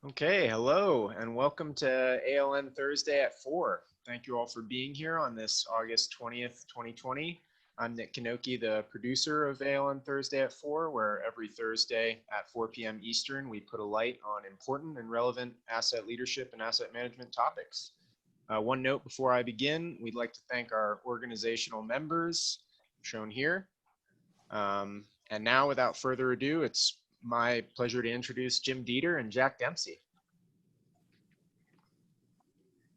Okay, hello, and welcome to ALN Thursday at 4. Thank you all for being here on this August 20th, 2020. I'm Nick Kanoki, the producer of ALN Thursday at 4, where every Thursday at 4 p.m. Eastern, we put a light on important and relevant asset leadership and asset management topics. One note before I begin, we'd like to thank our organizational members shown here. And now, without further ado, it's my pleasure to introduce Jim Dieter and Jack Dempsey.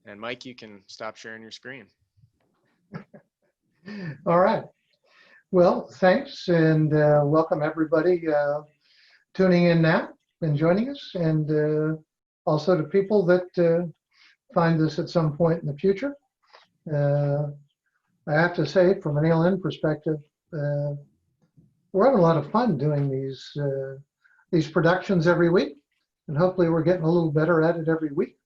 And Mike, you can stop sharing your screen. All right. Well, thanks, and welcome everybody tuning in now and joining us, and also to people that find this at some point in the future. I have to say, from an ALN perspective, we're having a lot of fun doing these productions every week, and hopefully we're getting a little better at it every week.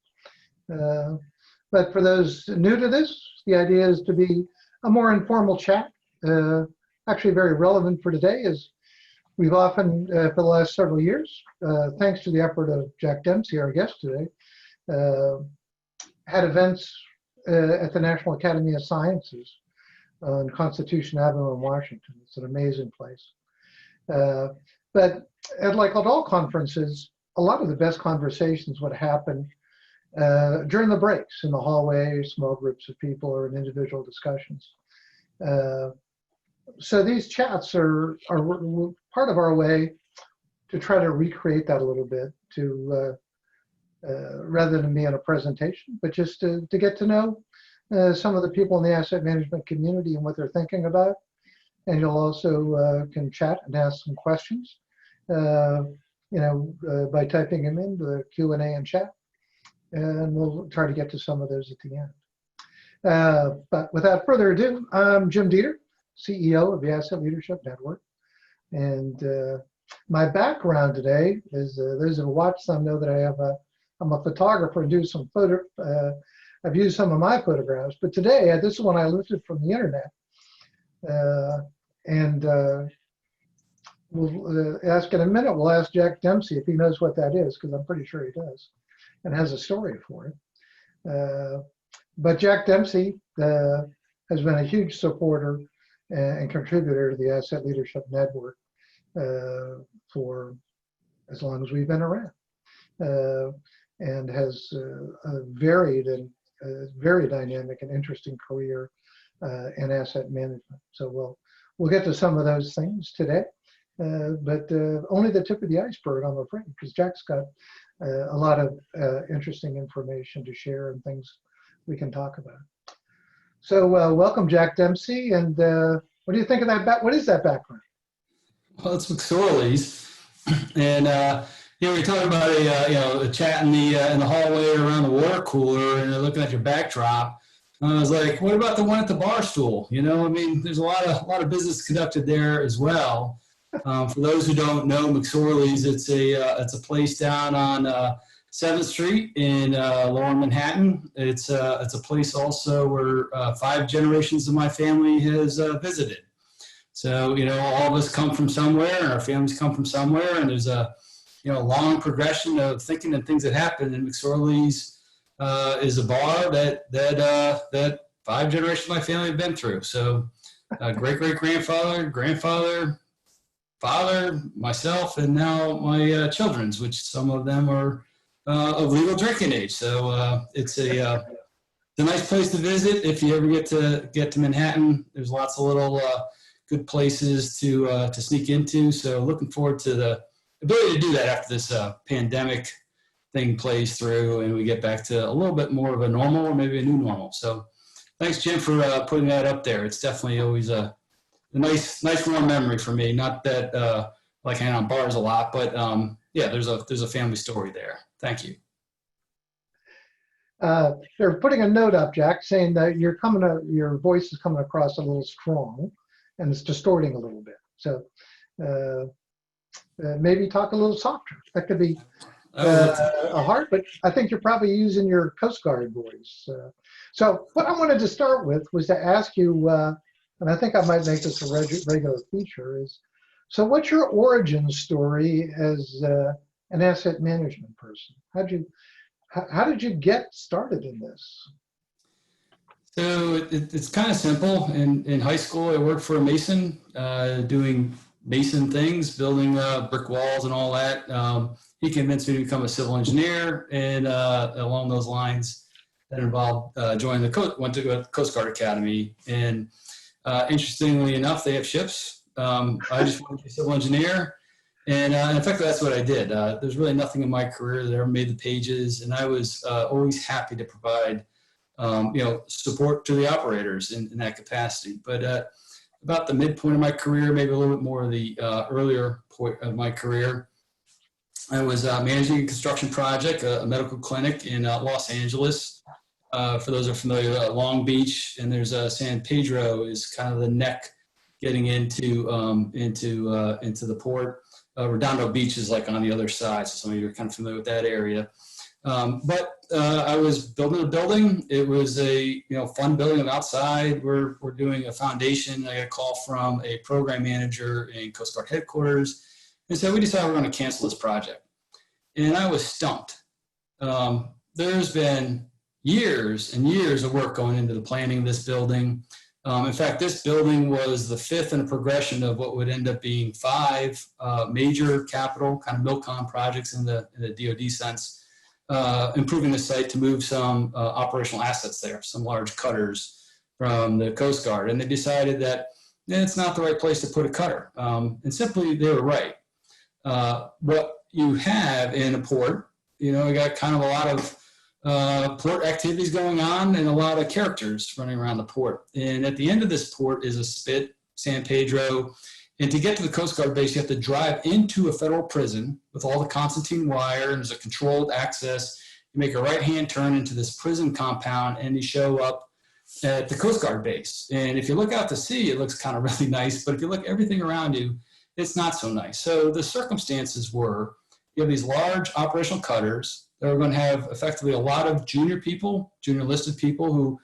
But for those new to this, the idea is to be a more informal chat, actually very relevant for today, as we've often, for the last several years, thanks to the effort of Jack Dempsey, our guest today, had events at the National Academy of Sciences on Constitution Avenue in Washington. It's an amazing place. But like at all conferences, a lot of the best conversations would happen during the breaks in the hallway, small groups of people, or in individual discussions. So these chats are part of our way to try to recreate that a little bit, to rather than be in a presentation, but just to get to know some of the people in the asset management community and what they're thinking about. And you'll also can chat and ask some questions, by typing them in the Q&A and chat. And we'll try to get to some of those at the end. But without further ado, I'm Jim Dieter, CEO of the Asset Leadership Network. And my background today is, those who watch some know that I'm a photographer and do some I've used some of my photographs, but today, this is one I lifted from the internet. We'll ask in a minute, we'll ask Jack Dempsey if he knows what that is, because I'm pretty sure he does, and has a story for it. But Jack Dempsey has been a huge supporter and contributor to the Asset Leadership Network for as long as we've been around, and has a varied and very dynamic and interesting career in asset management. So we'll get to some of those things today, but only the tip of the iceberg, I'm afraid, because Jack's got a lot of interesting information to share and things we can talk about. So welcome, Jack Dempsey, and what do you think of that? What is that background? Well, it's McSorley's, and we're talking about a chat in the hallway around the water cooler, and looking at your backdrop. And I was like, what about the one at the bar stool? There's a lot of business conducted there as well. For those who don't know, McSorley's, it's a place down on 7th Street in Lower Manhattan. It's a place also where 5 generations of my family has visited. So all of us come from somewhere, and our families come from somewhere, and there's a long progression of thinking and things that happen. And McSorley's is a bar that 5 generations of my family have been through. So great-great-grandfather, grandfather, father, myself, and now my children's, which some of them are of legal drinking age. So it's a nice place to visit if you ever get to Manhattan. There's lots of little good places to sneak into. So looking forward to the ability to do that after this pandemic thing plays through and we get back to a little bit more of a normal, or maybe a new normal. So thanks, Jim, for putting that up there. It's definitely always a nice warm memory for me. Not that like hanging on bars a lot, but there's a family story there. Thank you. They're putting a note up, Jack, saying that your voice is coming across a little strong and it's distorting a little bit. So maybe talk a little softer. That could be hard, but I think you're probably using your Coast Guard voice. So what I wanted to start with was to ask you, and I think I might make this a regular feature, is, so what's your origin story as an asset management person? How did you get started in this? So it's kind of simple. In high school, I worked for a mason, doing mason things, building brick walls and all that. He convinced me to become a civil engineer, and along those lines, that involved joining went to a Coast Guard Academy. And interestingly enough, they have ships. I just wanted to be a civil engineer. And in fact, that's what I did. There's really nothing in my career that ever made the pages, and I was always happy to provide support to the operators in that capacity. But about the midpoint of my career, maybe a little bit more of the earlier point of my career, I was managing a construction project, a medical clinic in Los Angeles. For those who are familiar, Long Beach, and there's San Pedro is kind of the neck getting into the port. Redondo Beach is like on the other side, so some of you are kind of familiar with that area. But I was building a building. It was a fun building outside. We're doing a foundation. I got a call from a program manager in Coast Guard headquarters, and so we decided we're going to cancel this project. And I was stumped. There's been years and years of work going into the planning of this building. In fact, this building was the fifth in a progression of what would end up being 5 major capital kind of MILCOM projects in the DoD sense, improving the site to move some operational assets there, some large cutters from the Coast Guard. And they decided that it's not the right place to put a cutter. And simply, they were right. What you have in a port, you got kind of a lot of port activities going on and a lot of characters running around the port. And at the end of this port is a spit, San Pedro. And to get to the Coast Guard base, you have to drive into a federal prison with all the concertina wire, and there's a controlled access. You make a right-hand turn into this prison compound, and you show up at the Coast Guard base. And if you look out to sea, it looks kind of really nice, but if you look everything around you, it's not so nice. So the circumstances were, you have these large operational cutters that are going to have effectively a lot of junior enlisted people who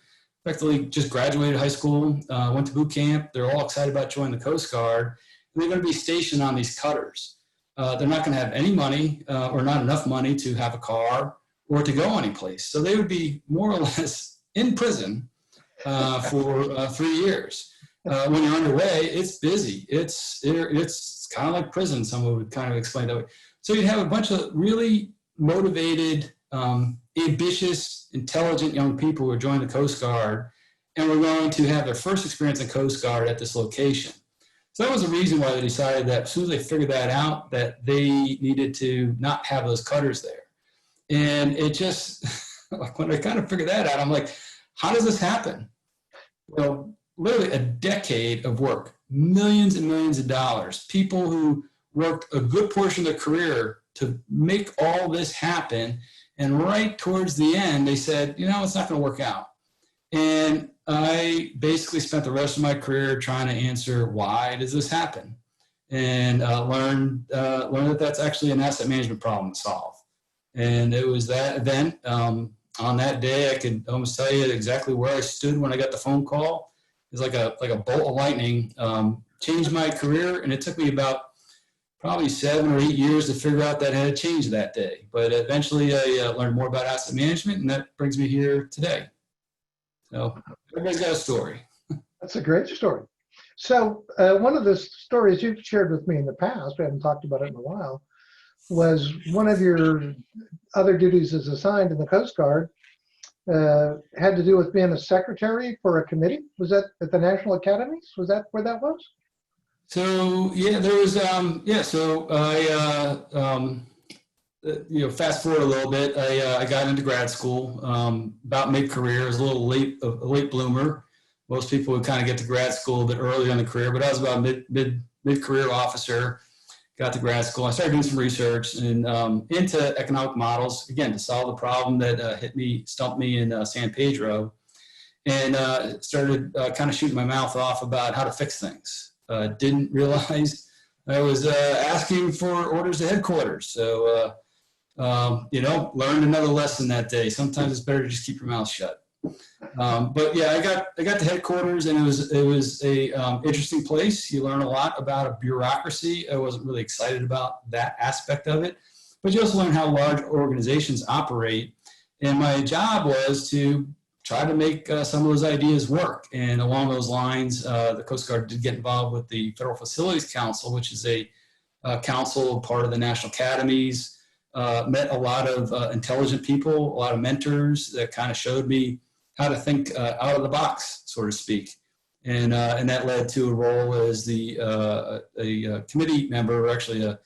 effectively just graduated high school, went to boot camp. They're all excited about joining the Coast Guard. And they're going to be stationed on these cutters. They're not going to have any money or not enough money to have a car or to go anyplace. So they would be more or less in prison for 3 years. When you're underway, it's busy. It's kind of like prison, someone would kind of explain that way. So you'd have a bunch of really motivated, ambitious, intelligent young people who are joining the Coast Guard, and we're going to have their first experience in Coast Guard at this location. So that was the reason why they decided that as soon as they figured that out, that they needed to not have those cutters there. And it just, like when I kind of figured that out, I'm like, how does this happen? Well, literally a decade of work, millions and millions of dollars, people who worked a good portion of their career to make all this happen. And right towards the end, they said, it's not going to work out. And I basically spent the rest of my career trying to answer, why does this happen? And learned that that's actually an asset management problem to solve. And it was that event. On that day, I could almost tell you exactly where I stood when I got the phone call. It was like a bolt of lightning, changed my career. And it took me about probably 7 or 8 years to figure out that I had changed that day. But eventually I learned more about asset management, and that brings me here today. So everybody's got a story. That's a great story. So one of the stories you've shared with me in the past, we haven't talked about it in a while, was one of your other duties as assigned in the Coast Guard had to do with being a secretary for a committee. Was that at the National Academies? Was that where that was? So yeah, there was So I fast forward a little bit. I got into grad school about mid-career. I was a little late, a late bloomer. Most people would kind of get to grad school a bit earlier in the career, but I was about mid-career officer. Got to grad school. I started doing some research and into economic models, again, to solve the problem that stumped me in San Pedro, and started kind of shooting my mouth off about how to fix things. Didn't realize I was asking for orders to headquarters. So, learned another lesson that day. Sometimes it's better to just keep your mouth shut. But yeah, I got to headquarters, and it was a interesting place. You learn a lot about a bureaucracy. I wasn't really excited about that aspect of it, but you also learn how large organizations operate. And my job was to try to make some of those ideas work. And along those lines, the Coast Guard did get involved with the Federal Facilities Council, which is a council, part of the National Academies. Met a lot of intelligent people, a lot of mentors that kind of showed me how to think out of the box, so to speak. And that led to a role as a committee member, or actually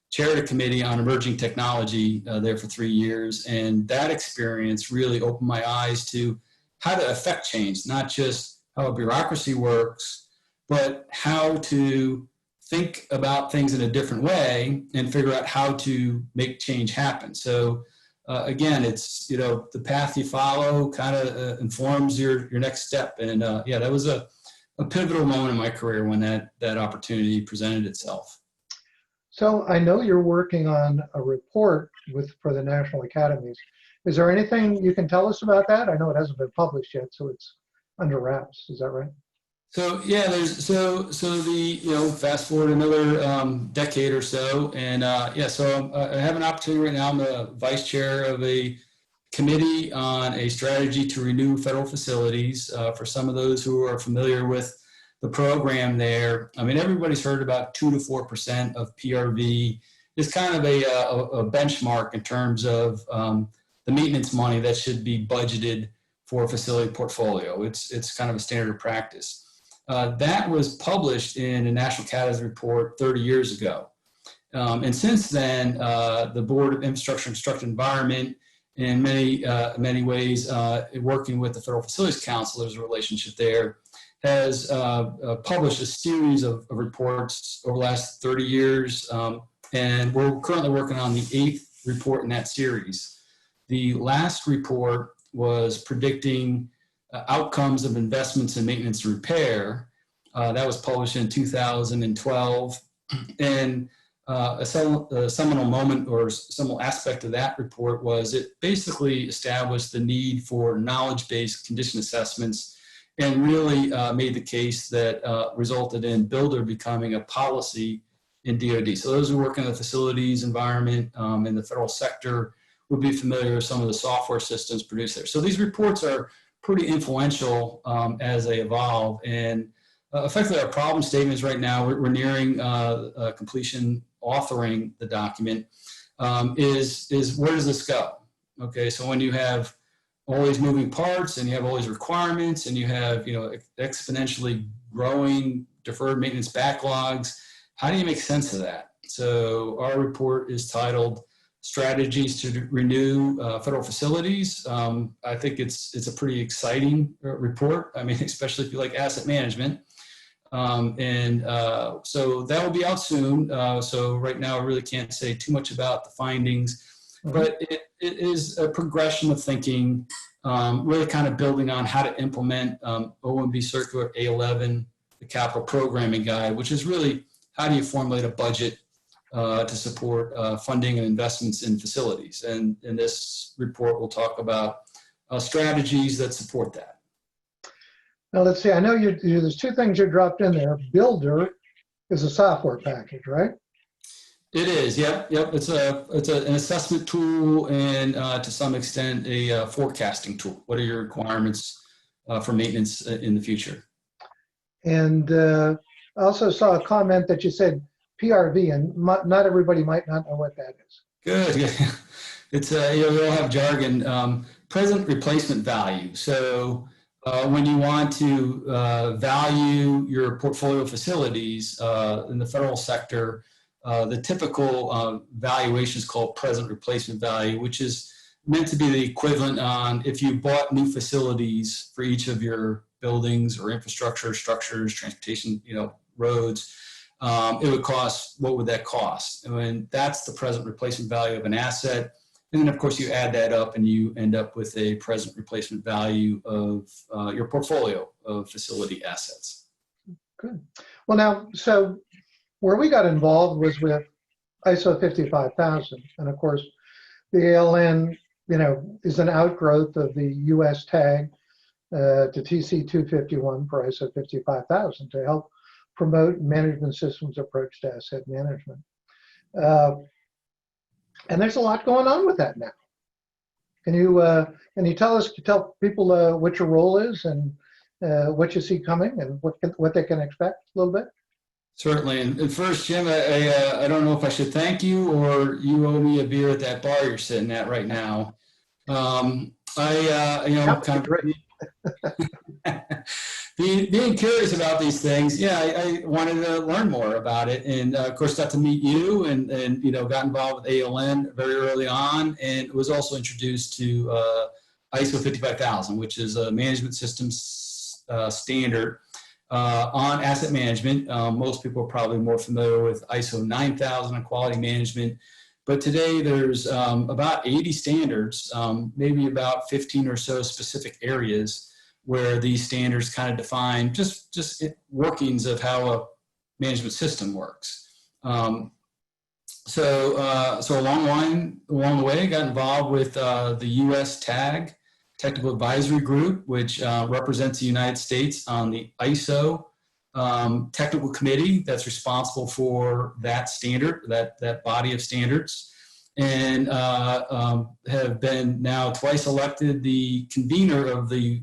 chaired a committee on emerging technology there for 3 years. And that experience really opened my eyes to how to affect change, not just how a bureaucracy works, but how to think about things in a different way and figure out how to make change happen. So again, it's, the path you follow kind of informs your next step. And yeah, that was a pivotal moment in my career when that opportunity presented itself. So I know you're working on a report for the National Academies. Is there anything you can tell us about that? I know it hasn't been published yet, so it's under wraps. Is that right? So yeah, fast forward another decade or so, and so I have an opportunity right now. I'm the vice chair of a committee on a strategy to renew federal facilities. For some of those who are familiar with the program there, I mean, everybody's heard about 2 to 4% of PRV is kind of a benchmark in terms of the maintenance money that should be budgeted for a facility portfolio. It's kind of a standard practice. That was published in a National Academies report 30 years ago. And since then, the Board of Infrastructure and Constructed Environment, in many ways, working with the Federal Facilities Council, there's a relationship there, has published a series of reports over the last 30 years. And we're currently working on the 8th report in that series. The last report was predicting outcomes of investments in maintenance and repair. That was published in 2012. And a seminal moment or seminal aspect of that report was it basically established the need for knowledge-based condition assessments and really made the case that resulted in builder becoming a policy in DoD. So those who work in the facilities environment in the federal sector would be familiar with some of the software systems produced there. So these reports are pretty influential as they evolve. And effectively our problem statements right now, we're nearing completion authoring the document, is where does this go? Okay, so when you have all these moving parts and you have all these requirements and you have exponentially growing deferred maintenance backlogs, how do you make sense of that? So our report is titled Strategies to Renew Federal Facilities. I think it's a pretty exciting report. I mean, especially if you like asset management. So that will be out soon. So right now I really can't say too much about the findings, but it is a progression of thinking, really kind of building on how to implement OMB Circular A11, the Capital Programming Guide, which is really how do you formulate a budget to support funding and investments in facilities. And in this report, we'll talk about strategies that support that. Now let's see, I know there's 2 things you dropped in there. Builder is a software package, right? It is, yep. It's an assessment tool and to some extent a forecasting tool. What are your requirements for maintenance in the future? And I also saw a comment that you said PRV, and not everybody might not know what that is. Good, yeah. It's we all have jargon. Present replacement value. So when you want to value your portfolio facilities in the federal sector, the typical valuation is called present replacement value, which is meant to be the equivalent on if you bought new facilities for each of your buildings or infrastructure, structures, transportation, roads, it would cost, what would that cost? And that's the present replacement value of an asset. And then of course you add that up and you end up with a present replacement value of your portfolio of facility assets. Good. Well now, so where we got involved was with ISO 55000. And of course, the ALN, is an outgrowth of the US tag to TC 251 for ISO 55000 to help promote management systems approach to asset management. And there's a lot going on with that now. Can you tell people what your role is and what you see coming and what they can expect a little bit? Certainly. And first, Jim, I don't know if I should thank you or you owe me a beer at that bar you're sitting at right now. Kind of being curious about these things. Yeah, I wanted to learn more about it, and of course, got to meet you, and got involved with ALN very early on, and was also introduced to ISO 55000, which is a management systems standard on asset management. Most people are probably more familiar with ISO 9000 on quality management. But today there's about 80 standards, maybe about 15 or so specific areas where these standards kind of define just workings of how a management system works. So along the way, got involved with the US TAG, Technical Advisory Group, which represents the United States on the ISO technical committee that's responsible for that standard, that body of standards, and have been now twice elected the convener of the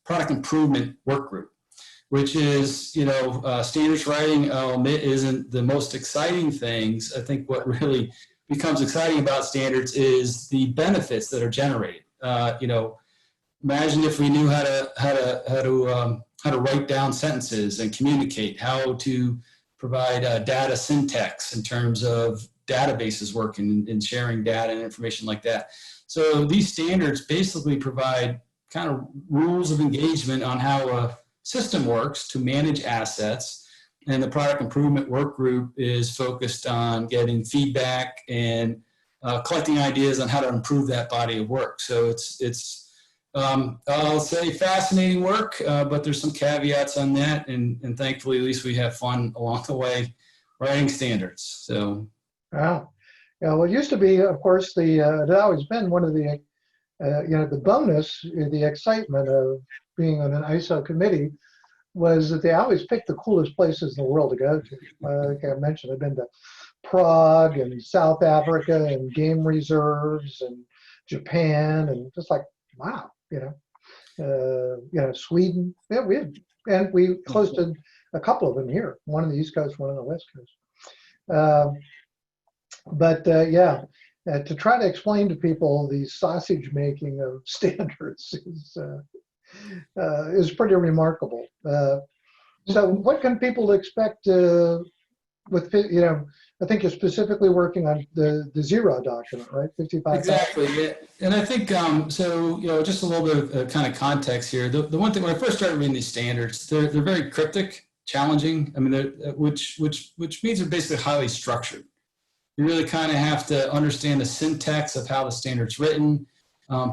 product improvement work group, which is, standards writing, I'll admit, isn't the most exciting things. I think what really becomes exciting about standards is the benefits that are generated. Imagine if we knew how to write down sentences and communicate, how to provide data syntax in terms of databases working and sharing data and information like that. So these standards basically provide kind of rules of engagement on how a system works to manage assets. And the product improvement work group is focused on getting feedback and collecting ideas on how to improve that body of work. So it's I'll say fascinating work, but there's some caveats on that. And thankfully, at least we have fun along the way writing standards. So. Wow. Yeah, well, it used to be, of course, it had always been one of the, the bonus, the excitement of being on an ISO committee was that they always picked the coolest places in the world to go to. Like I mentioned, I've been to Prague and South Africa and game reserves and Japan, and just like, wow, Sweden. Yeah, we hosted a couple of them here, one on the East Coast, one on the West Coast. To try to explain to people the sausage making of standards is pretty remarkable. So what can people expect with, I think you're specifically working on the zero document, right? 55. Exactly. Yeah. And I think, just a little bit of kind of context here. The one thing, when I first started reading these standards, they're very cryptic, challenging. I mean, which means they're basically highly structured. You really kind of have to understand the syntax of how the standard's written.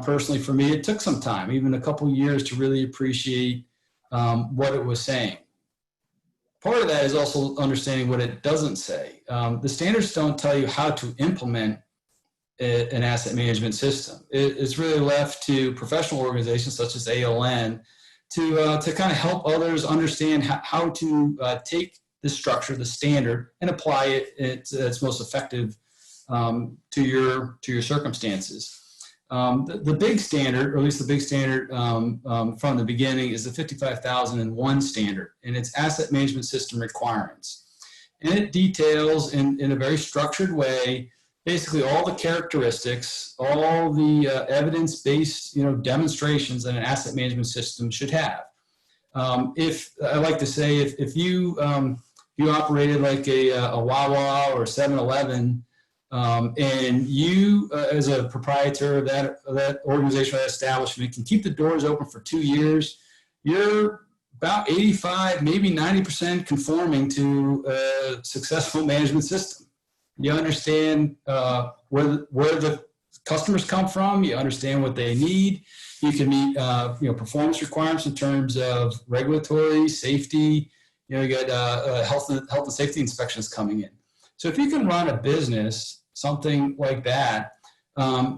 Personally, for me, it took some time, even a couple years, to really appreciate what it was saying. Part of that is also understanding what it doesn't say. The standards don't tell you how to implement an asset management system. It's really left to professional organizations such as ALN to kind of help others understand how to take the structure, the standard, and apply it its most effective to your circumstances. The big standard, or at least the big standard from the beginning, is the 55001 standard, and it's asset management system requirements. And it details in a very structured way basically all the characteristics, all the evidence-based demonstrations that an asset management system should have. If I like to say, if you operated like a Wawa or 7-Eleven, and you, as a proprietor of that organization or that establishment, can keep the doors open for 2 years, you're about 85, maybe 90% conforming to a successful management system. You understand where the customers come from. You understand what they need. You can meet performance requirements in terms of regulatory, safety. You got health and safety inspections coming in. So if you can run a business, something like that,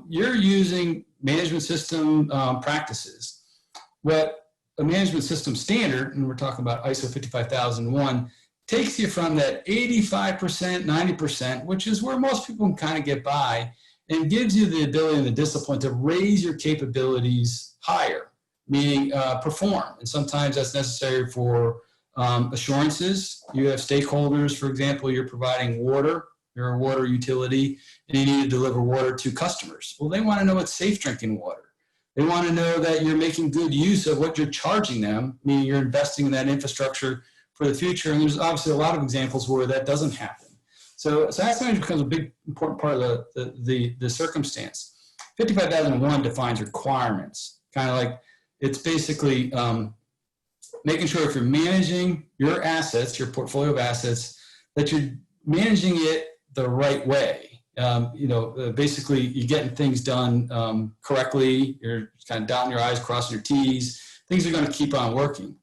you're using management system practices. What a management system standard, and we're talking about ISO 55001, takes you from that 85%, 90%, which is where most people can kind of get by, and gives you the ability and the discipline to raise your capabilities higher, meaning perform. And sometimes that's necessary for assurances. You have stakeholders, for example, you're providing water, you're a water utility, and you need to deliver water to customers. Well, they want to know it's safe drinking water. They want to know that you're making good use of what you're charging them, meaning you're investing in that infrastructure for the future. And there's obviously a lot of examples where that doesn't happen. So asset management becomes a big, important part of the circumstance. 55,001 defines requirements, kind of like it's basically making sure if you're managing your assets, your portfolio of assets, that you're managing it the right way. Basically you're getting things done correctly. You're kind of dotting your I's, crossing your T's. Things are going to keep on working.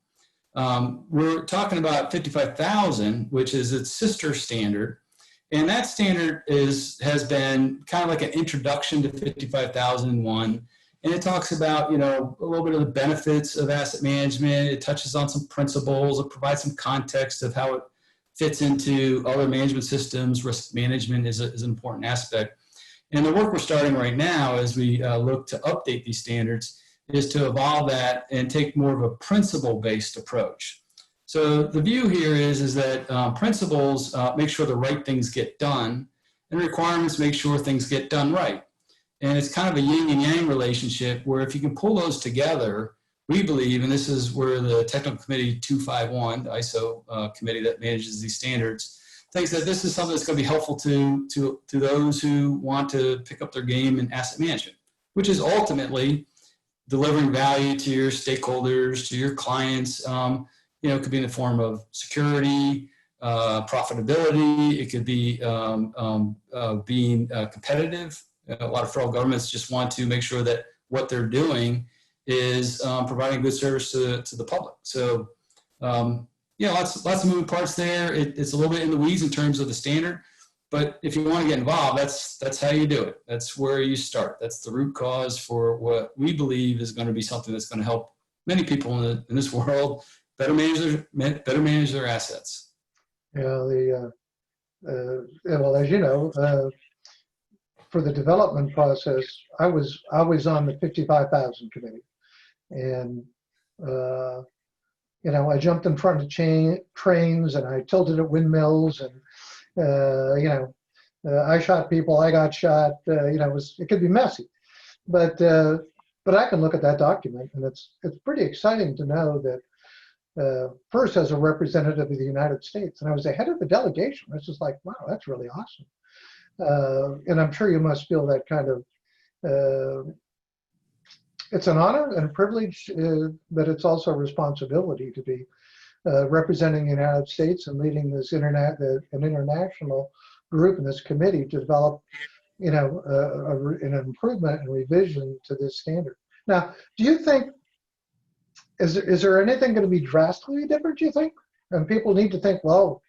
We're talking about 55,000, which is its sister standard. And that standard has been kind of like an introduction to 55,001. And it talks about, a little bit of the benefits of asset management. It touches on some principles. It provides some context of how it fits into other management systems. Risk management is an important aspect. And the work we're starting right now as we look to update these standards is to evolve that and take more of a principle-based approach. So the view here is that principles make sure the right things get done, and requirements make sure things get done right. And it's kind of a yin and yang relationship where if you can pull those together, we believe, and this is where the Technical Committee 251, the ISO committee that manages these standards, thinks that this is something that's going to be helpful to those who want to pick up their game in asset management, which is ultimately delivering value to your stakeholders, to your clients. It could be in the form of security, profitability. It could be being competitive. A lot of federal governments just want to make sure that what they're doing is providing good service to the public. So, lots of moving parts there. It's a little bit in the weeds in terms of the standard, but if you want to get involved, that's how you do it. That's where you start. That's the root cause for what we believe is going to be something that's going to help many people in this world better manage their assets. Well, as you know, for the development process, I was on the 55,000 committee, and I jumped in front of trains and I tilted at windmills, and I shot people, I got shot. It could be messy, but I can look at that document, and it's pretty exciting to know that. First as a representative of the United States, and I was the head of the delegation. I was just like, wow, that's really awesome. And I'm sure you must feel that kind of, it's an honor and a privilege, but it's also a responsibility to be representing the United States and leading this an international group in this committee to develop, an improvement and revision to this standard. Now, do you think, is there anything going to be drastically different, do you think? And people need to think, well,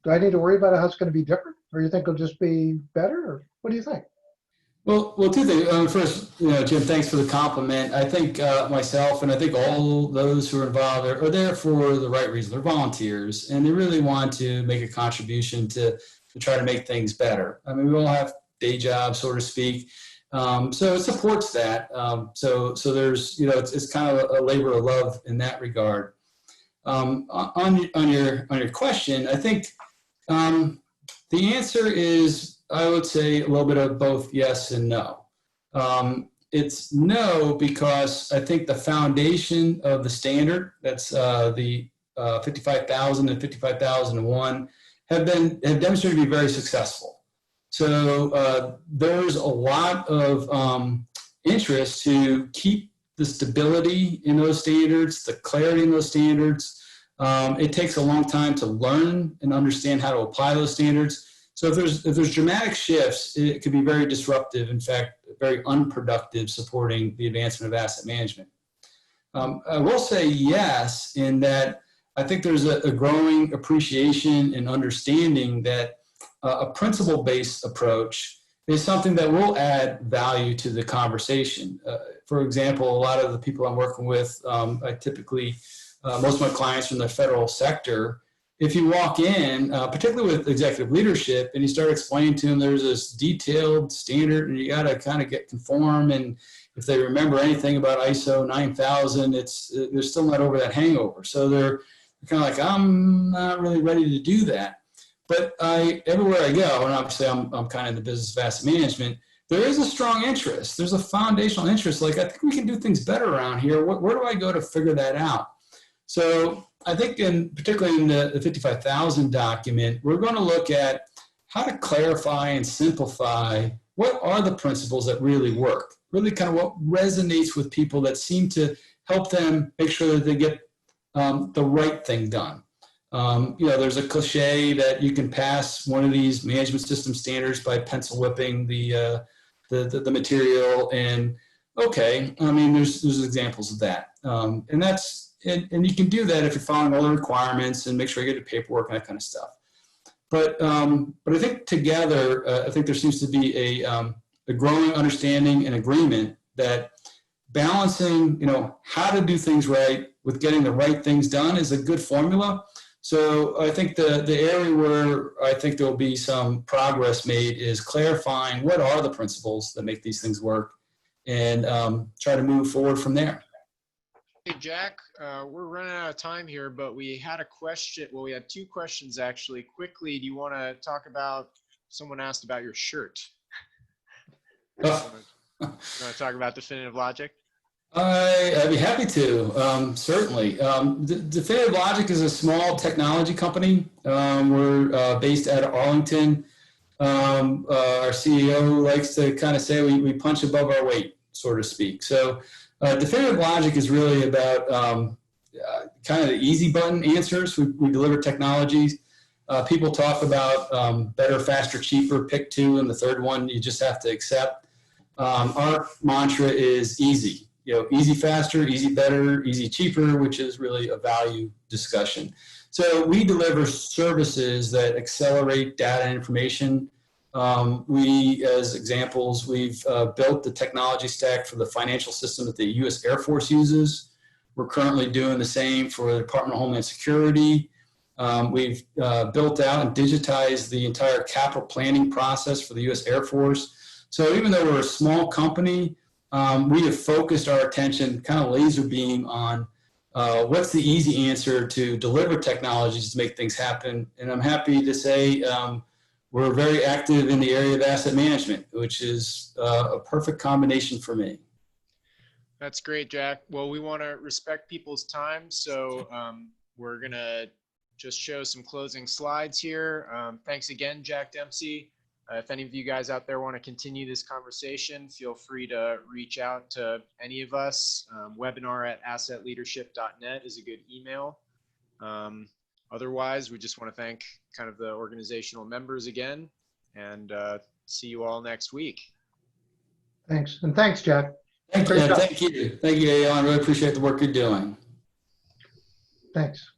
do I need to worry about how it's going to be different? Or you think it'll just be better? Or what do you think? Well, two things. First, Jim, thanks for the compliment. I think myself and I think all those who are involved are there for the right reason. They're volunteers, and they really want to make a contribution to try to make things better. I mean, we all have day jobs, so to speak. So it supports that. So there's, it's kind of a labor of love in that regard. On your question, I think the answer is, I would say, a little bit of both yes and no. It's no because I think the foundation of the standard, that's the 55,000 and 55,001, have demonstrated to be very successful. So there's a lot of interest to keep the stability in those standards, the clarity in those standards. It takes a long time to learn and understand how to apply those standards. So if there's dramatic shifts, it could be very disruptive, in fact, very unproductive, supporting the advancement of asset management. I will say yes, in that I think there's a growing appreciation and understanding that a principle-based approach is something that will add value to the conversation. For example, a lot of the people I'm working with, I typically, most of my clients from the federal sector, if you walk in, particularly with executive leadership, and you start explaining to them there's this detailed standard and you got to kind of get conform, and if they remember anything about ISO 9000, they're still not over that hangover. So they're kind of like, I'm not really ready to do that. But everywhere I go, and obviously I'm kind of in the business of asset management, there is a strong interest. There's a foundational interest. Like, I think we can do things better around here. Where do I go to figure that out? So I think particularly in the 55,000 document, we're going to look at how to clarify and simplify what are the principles that really work, really kind of what resonates with people that seem to help them make sure that they get the right thing done. There's a cliche that you can pass one of these management system standards by pencil whipping the material, and okay, I mean, there's examples of that, and you can do that if you're following all the requirements and make sure you get the paperwork and that kind of stuff. But I think together, I think there seems to be a growing understanding and agreement that balancing, how to do things right with getting the right things done is a good formula. So I think the area where I think there will be some progress made is clarifying what are the principles that make these things work, and try to move forward from there. Hey, Jack, we're running out of time here, but we had a question. Well, we had two questions actually. Quickly, do you want to talk about, someone asked about your shirt? You want to talk about Definitive Logic? I'd be happy to, certainly. Definitive Logic is a small technology company. We're based out of Arlington. Our CEO likes to kind of say we punch above our weight, so to speak. So Definitive Logic is really about kind of the easy button answers. We deliver technologies. People talk about better, faster, cheaper, pick two, and the third one you just have to accept. Our mantra is easy. Easy faster, easy better, easy cheaper, which is really a value discussion. So we deliver services that accelerate data and information. As examples, we've built the technology stack for the financial system that the U.S. Air Force uses. We're currently doing the same for the Department of Homeland Security. We've built out and digitized the entire capital planning process for the U.S. Air Force. So even though we're a small company, we have focused our attention kind of laser beam on what's the easy answer to deliver technologies to make things happen. And I'm happy to say we're very active in the area of asset management, which is a perfect combination for me. That's great, Jack. Well, we want to respect people's time, so we're going to just show some closing slides here. Thanks again, Jack Dempsey. If any of you guys out there want to continue this conversation, feel free to reach out to any of us. webinar@assetleadership.net is a good email. Otherwise, we just want to thank kind of the organizational members again, and see you all next week. Thanks. And thanks, Jack. Thank you. Thank you, ALN. I really appreciate the work you're doing. Thanks.